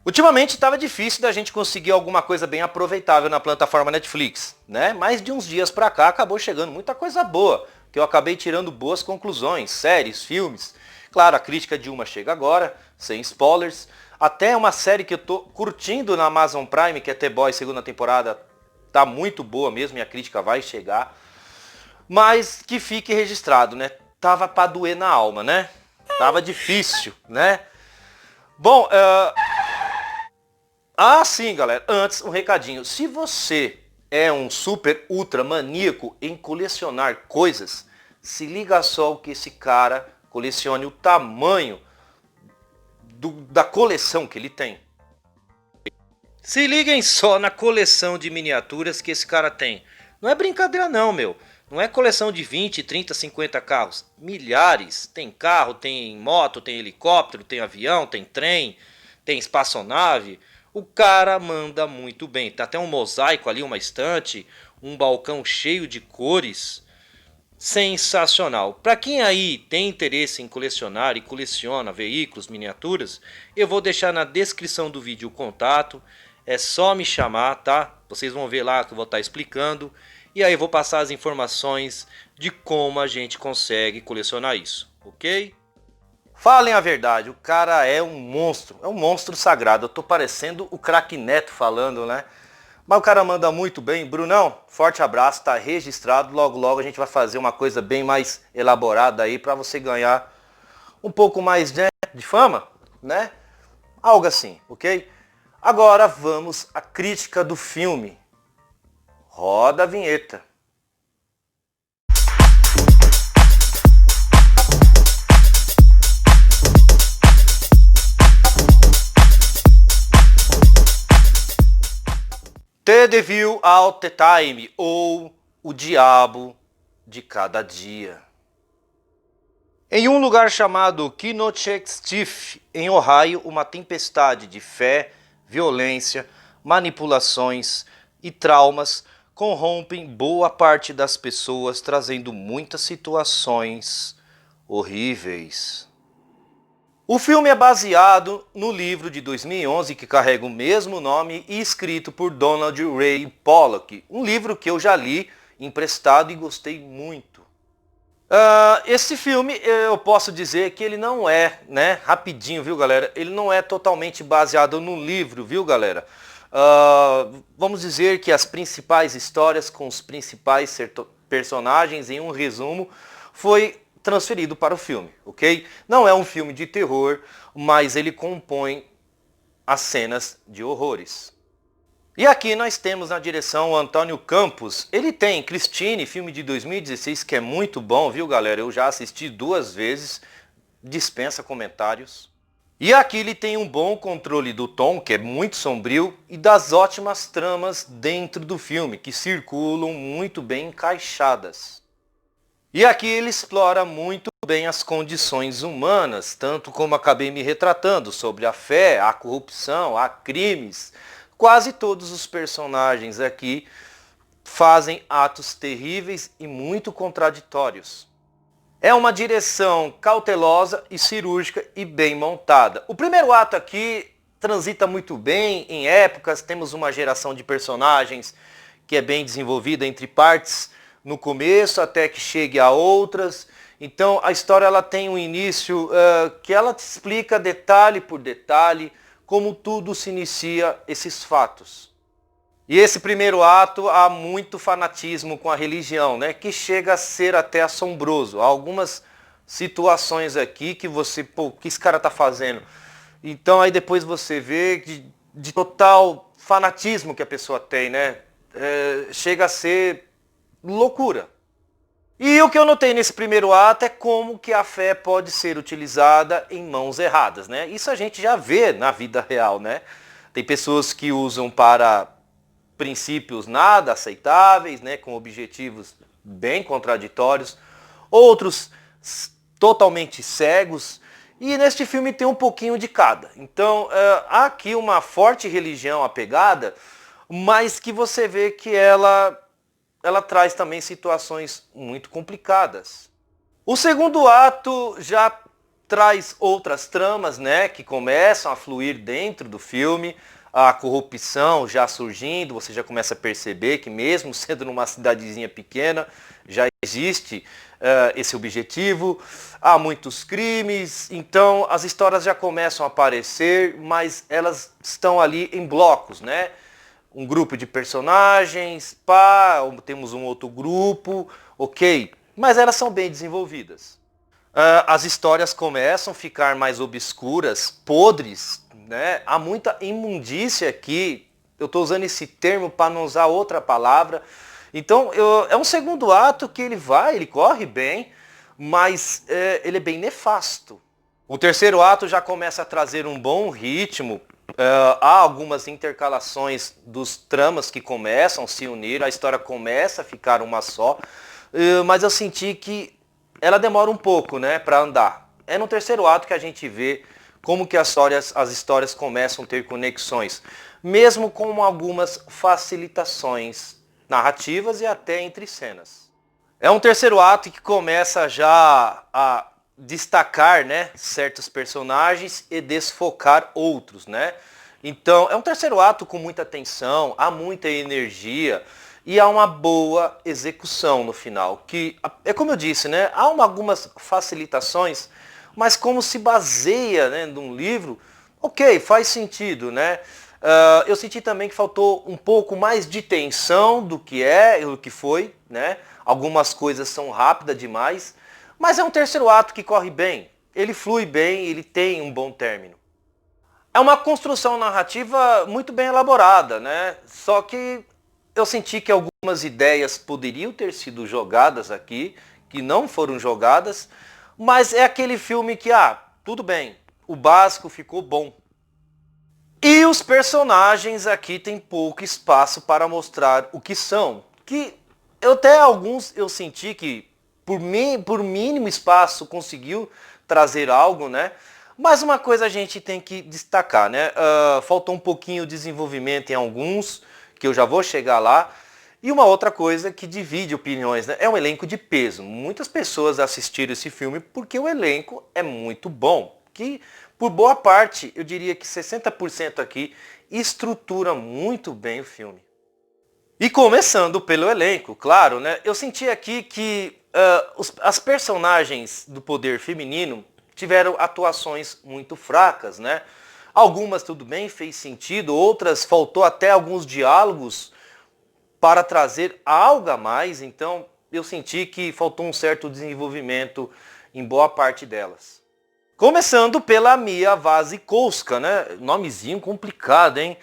Ultimamente estava difícil da gente conseguir alguma coisa bem aproveitável na plataforma Netflix, né? Mas de uns dias pra cá acabou chegando muita coisa boa, que eu acabei tirando boas conclusões, séries, filmes. Claro, a crítica de uma chega agora, sem spoilers. Até uma série que eu tô curtindo na Amazon Prime, que é The Boys, segunda temporada, tá muito boa mesmo e a crítica vai chegar. Mas que fique registrado, né? Tava pra doer na alma, né? Tava difícil, né? Bom, sim, galera. Antes, um recadinho. Se você é um super ultra maníaco em colecionar coisas, se liga só o que esse cara colecione, o tamanho da coleção que ele tem. Se liguem só na coleção de miniaturas que esse cara tem. Não é brincadeira não, meu. Não é coleção de 20, 30, 50 carros. Milhares. Tem carro, tem moto, tem helicóptero, tem avião, tem trem, tem espaçonave. O cara manda muito bem. Tem até um mosaico ali, uma estante, um balcão cheio de cores. Sensacional. Para quem aí tem interesse em colecionar e coleciona veículos, miniaturas, eu vou deixar na descrição do vídeo o contato. É só me chamar, tá? Vocês vão ver lá que eu vou estar explicando. E aí eu vou passar as informações de como a gente consegue colecionar isso, ok? Falem a verdade, o cara é um monstro sagrado. Eu tô parecendo o craque Neto falando, né? Mas o cara manda muito bem. Brunão, forte abraço, tá registrado. Logo, logo a gente vai fazer uma coisa bem mais elaborada aí pra você ganhar um pouco mais de fama, né? Algo assim, ok? Agora vamos à crítica do filme. Roda a vinheta. The Devil All the Time, ou O Diabo de Cada Dia. Em um lugar chamado Kenosha, em Ohio, uma tempestade de fé, violência, manipulações e traumas corrompem boa parte das pessoas, trazendo muitas situações horríveis. O filme é baseado no livro de 2011 que carrega o mesmo nome e escrito por Donald Ray Pollock, um livro que eu já li, emprestado e gostei muito. Esse filme eu posso dizer que ele não é, né, rapidinho, viu galera, ele não é totalmente baseado no livro, viu galera. Vamos dizer que as principais histórias com os principais personagens, em um resumo, foi transferido para o filme, ok? Não é um filme de terror, mas ele compõe as cenas de horrores. E aqui nós temos na direção o Antônio Campos. Ele tem Christine, filme de 2016, que é muito bom, viu galera? Eu já assisti 2 vezes, dispensa comentários. E aqui ele tem um bom controle do tom, que é muito sombrio, e das ótimas tramas dentro do filme, que circulam muito bem encaixadas. E aqui ele explora muito bem as condições humanas, tanto como acabei me retratando, sobre a fé, a corrupção, há crimes. Quase todos os personagens aqui fazem atos terríveis e muito contraditórios. É uma direção cautelosa e cirúrgica e bem montada. O primeiro ato aqui transita muito bem em épocas, temos uma geração de personagens que é bem desenvolvida entre partes no começo até que chegue a outras. Então a história ela tem um início que ela te explica detalhe por detalhe como tudo se inicia esses fatos. E esse primeiro ato há muito fanatismo com a religião, né? Que chega a ser até assombroso. Há algumas situações aqui que você, pô, o que esse cara tá fazendo? Então aí depois você vê de total fanatismo que a pessoa tem, né? Chega a ser loucura. E o que eu notei nesse primeiro ato é como que a fé pode ser utilizada em mãos erradas, né? Isso a gente já vê na vida real, né? Tem pessoas que usam para princípios nada aceitáveis, né? Com objetivos bem contraditórios. Outros totalmente cegos. E neste filme tem um pouquinho de cada. Então há aqui uma forte religião apegada, mas que você vê que ela traz também situações muito complicadas. O segundo ato já traz outras tramas, né, que começam a fluir dentro do filme, a corrupção já surgindo, você já começa a perceber que mesmo sendo numa cidadezinha pequena, já existe esse objetivo, há muitos crimes, então as histórias já começam a aparecer, mas elas estão ali em blocos, né? Um grupo de personagens, temos um outro grupo, ok, mas elas são bem desenvolvidas. As histórias começam a ficar mais obscuras, podres, né? Há muita imundícia aqui, eu estou usando esse termo para não usar outra palavra. Então, é um segundo ato que ele corre bem, mas ele é bem nefasto. O terceiro ato já começa a trazer um bom ritmo, há algumas intercalações dos tramas que começam a se unir, a história começa a ficar uma só, mas eu senti que ela demora um pouco, né, para andar. É no terceiro ato que a gente vê como que as histórias começam a ter conexões, mesmo com algumas facilitações narrativas e até entre cenas. É um terceiro ato que começa já a destacar, né, certos personagens e desfocar outros, né? Então, é um terceiro ato com muita tensão, há muita energia e há uma boa execução no final, que é como eu disse, né, há algumas facilitações, mas como se baseia, né, num livro, ok, faz sentido, né? Eu senti também que faltou um pouco mais de tensão do que foi, né? Algumas coisas são rápidas demais, mas é um terceiro ato que corre bem, ele flui bem, ele tem um bom término. É uma construção narrativa muito bem elaborada, né? Só que eu senti que algumas ideias poderiam ter sido jogadas aqui, que não foram jogadas, mas é aquele filme que, tudo bem, o básico ficou bom. E os personagens aqui têm pouco espaço para mostrar o que são. Que alguns eu senti que por mínimo espaço conseguiu trazer algo, né? Mas uma coisa a gente tem que destacar, né? Faltou um pouquinho de desenvolvimento em alguns, que eu já vou chegar lá. E uma outra coisa que divide opiniões, né? É um elenco de peso. Muitas pessoas assistiram esse filme porque o elenco é muito bom. Que por boa parte, eu diria que 60% aqui estrutura muito bem o filme. E começando pelo elenco, claro, né? Eu senti aqui que as personagens do poder feminino tiveram atuações muito fracas, né? Algumas tudo bem, fez sentido, outras faltou até alguns diálogos para trazer algo a mais, então eu senti que faltou um certo desenvolvimento em boa parte delas. Começando pela Mia Wasikowska, né? Nomezinho complicado, hein?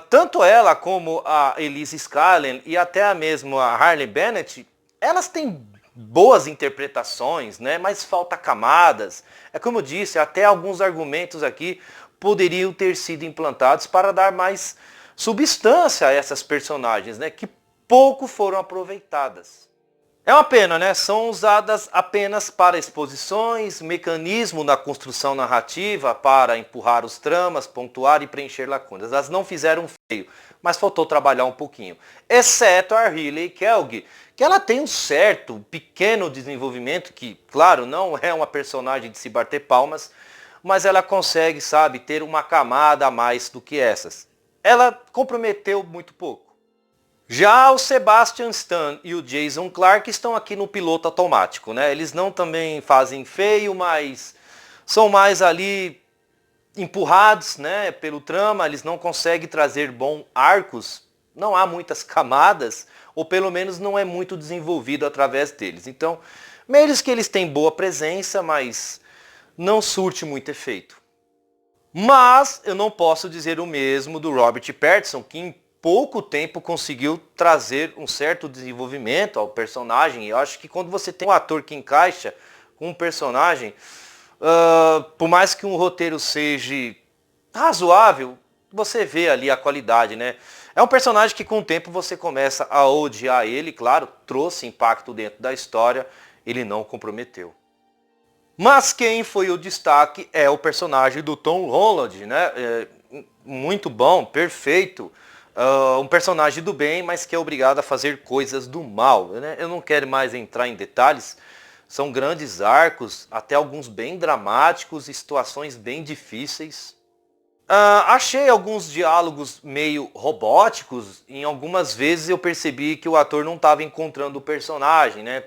Tanto ela como a Elise Scanlen e até a mesma Harley Bennett, elas têm boas interpretações, né? Mas falta camadas. É como eu disse, até alguns argumentos aqui poderiam ter sido implantados para dar mais substância a essas personagens, né? Que pouco foram aproveitadas. É uma pena, né? São usadas apenas para exposições, mecanismo na construção narrativa para empurrar os tramas, pontuar e preencher lacunas. Elas não fizeram feio, mas faltou trabalhar um pouquinho. Exceto a Riley Kelg, que ela tem um certo, pequeno desenvolvimento, que, claro, não é uma personagem de se bater palmas, mas ela consegue, sabe, ter uma camada a mais do que essas. Ela comprometeu muito pouco. Já o Sebastian Stan e o Jason Clarke estão aqui no piloto automático, né? Eles não também fazem feio, mas são mais ali empurrados, né, pelo trama, eles não conseguem trazer bons arcos, não há muitas camadas, ou pelo menos não é muito desenvolvido através deles. Então, meio que eles têm boa presença, mas não surte muito efeito. Mas eu não posso dizer o mesmo do Robert Pattinson, que em pouco tempo conseguiu trazer um certo desenvolvimento ao personagem. Eu acho que quando você tem um ator que encaixa com um personagem, por mais que um roteiro seja razoável, você vê ali a qualidade, né? É um personagem que com o tempo você começa a odiar ele, claro, trouxe impacto dentro da história, ele não comprometeu. Mas quem foi o destaque é o personagem do Tom Holland, né? Muito bom, perfeito. Um personagem do bem, mas que é obrigado a fazer coisas do mal, né? Eu não quero mais entrar em detalhes, São grandes arcos, até alguns bem dramáticos e situações bem difíceis. Achei alguns diálogos meio robóticos, em algumas vezes eu percebi que o ator não estava encontrando o personagem, né?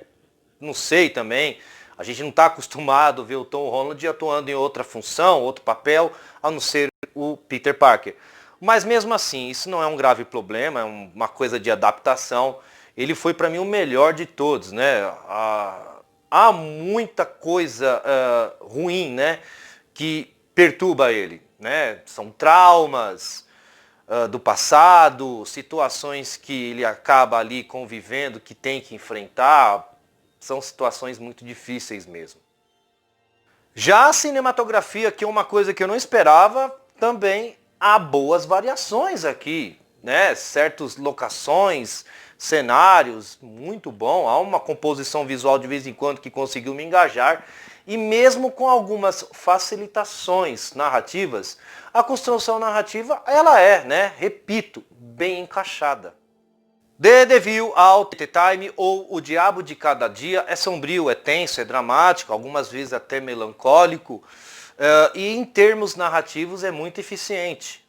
Não sei também, a gente não está acostumado a ver o Tom Holland atuando em outra função, outro papel, a não ser o Peter Parker. Mas mesmo assim, isso não é um grave problema, é uma coisa de adaptação. Ele foi para mim o melhor de todos, né? Há muita coisa ruim, né, que perturba ele, né? São traumas do passado, situações que ele acaba ali convivendo, que tem que enfrentar, são situações muito difíceis mesmo. Já a cinematografia, que é uma coisa que eu não esperava, também há boas variações aqui, né? Certas locações, cenários, muito bom. Há uma composição visual de vez em quando que conseguiu me engajar. E mesmo com algumas facilitações narrativas, a construção narrativa, ela é, né? Repito, bem encaixada. The Devil All the Time, ou O Diabo de Cada Dia, é sombrio, é tenso, é dramático, algumas vezes até melancólico, e em termos narrativos é muito eficiente.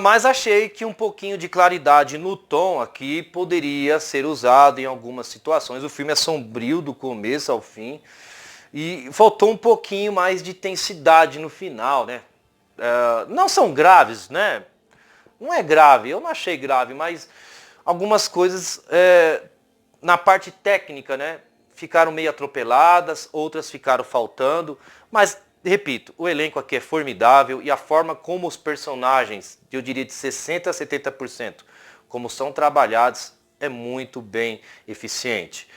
Mas achei que um pouquinho de claridade no tom aqui poderia ser usado em algumas situações. O filme é sombrio do começo ao fim e faltou um pouquinho mais de intensidade no final, né? Não são graves, né? Não é grave, eu não achei grave, mas algumas coisas na parte técnica, né, ficaram meio atropeladas, outras ficaram faltando, mas, repito, o elenco aqui é formidável e a forma como os personagens, eu diria de 60% a 70%, como são trabalhados, é muito bem eficiente.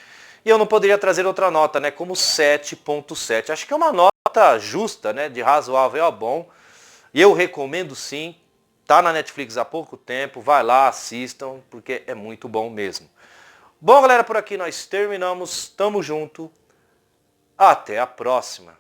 E eu não poderia trazer outra nota, né, como 7.7. Acho que é uma nota justa, né, de razoável a bom. E eu recomendo sim. Tá na Netflix há pouco tempo, vai lá, assistam, porque é muito bom mesmo. Bom, galera, por aqui nós terminamos. Tamo junto. Até a próxima.